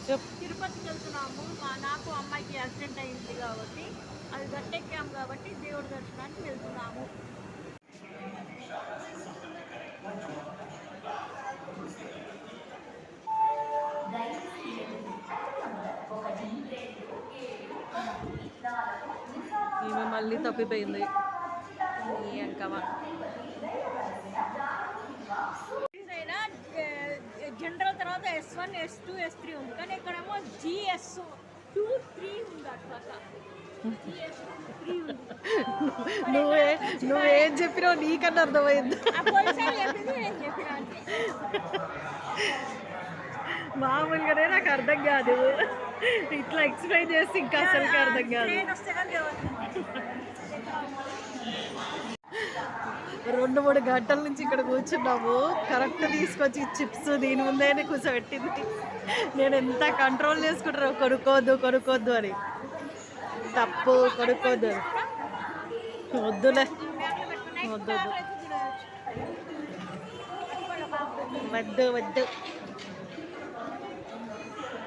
చెప్పు. తిరుపతికి వెళ్తున్నాము. నాకు అమ్మాయికి యాక్సిడెంట్ అయింది కాబట్టి అది గట్టెక్కాము కాబట్టి దేవుడి దర్శనానికి వెళ్తున్నాము. ఈమె మళ్ళీ తప్పిపోయింది. ఎంకమా జనరల్ తర్వాత S1 S2 S3 ఉంది, కానీ ఇక్కడేమో GS2 3 ఉంది. అట్లా నువ్వేం చెప్పినావు నీకన్నా అర్థమైంది. మామూలుగానే నాకు అర్థం కాదు, ఇట్లా ఎక్స్ప్లెయిన్ చేసి ఇంకా అసలుకి అర్థం కాదు. 2-3 గంటల నుంచి ఇక్కడ కూర్చున్నాము. కరెక్ట్ తీసుకొచ్చి చిప్స్ దీని ముందే కూర్చోబెట్టింది. నేను ఎంత కంట్రోల్ చేసుకుంటారో కొనుక్కోవద్దు అని. తప్పు, కొనుక్కోవద్దు అని. వద్దులే, వద్దు.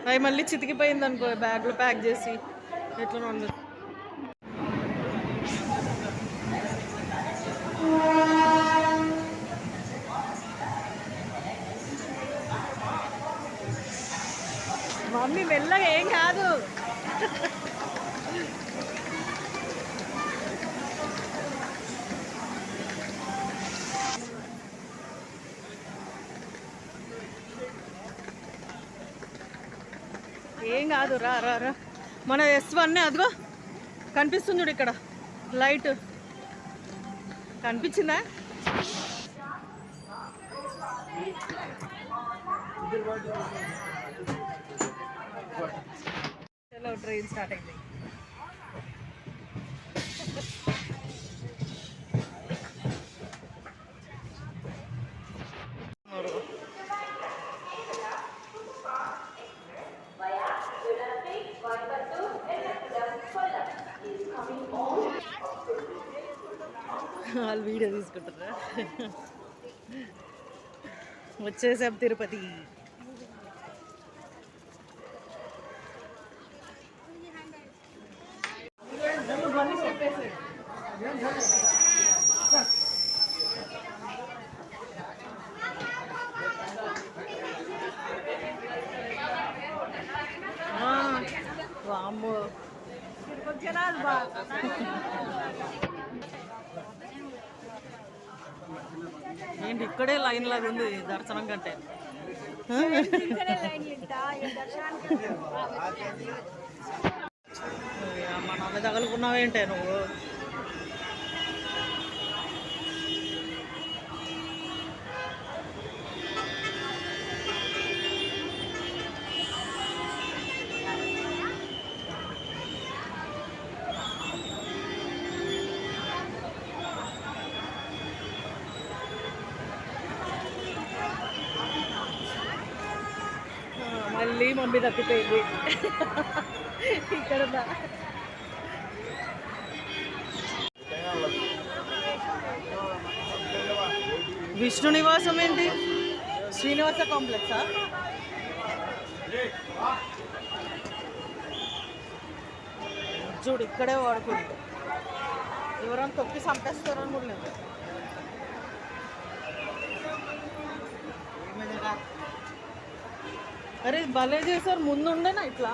అవి మళ్ళీ చితికిపోయింది అనుకో, బ్యాగ్లో ప్యాక్ చేసి ఎట్లా ఉండదు. మమ్మీ మెల్లగా, ఏం కాదు. ఏం కాదు, రా. మన S1 అదిగో కనిపిస్తుంది చూడు, ఇక్కడ లైట్ కనిపించిందా? ట్రైన్ స్టార్ట్ అయింది. వాళ్ళు వీడియో తీసుకుంటారా? వచ్చేసాం తిరుపతి. వామ్మో, ఏంటి ఇక్కడే లైన్ లాగా ఉంది దర్శనం కంటే. మన అన్న తగులుకున్నావేంటే నువ్వు? మళ్ళీ మమ్మీ తప్పిపోయింది ఇక్కడ. విష్ణు నివాసం ఏంటి? శ్రీనివాస కాంప్లెక్సా? చూడు ఇక్కడే వాడుకుంది. ఎవరైనా తొక్కి చంపేస్తారని కూడా లేదు. అరే భలే చేశారు, ముందు ఉండేనా ఇట్లా?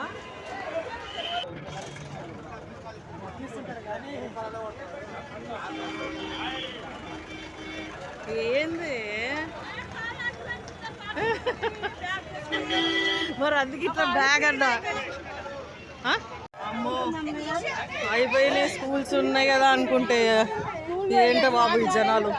ఏంది మరి అందుకే ఇట్లా బ్యాగ్ అన్నా. అమ్మో, అయిపోయినాయి స్కూల్స్ ఉన్నాయి కదా అనుకుంటే ఏంటో బాబు ఈ జనాలు.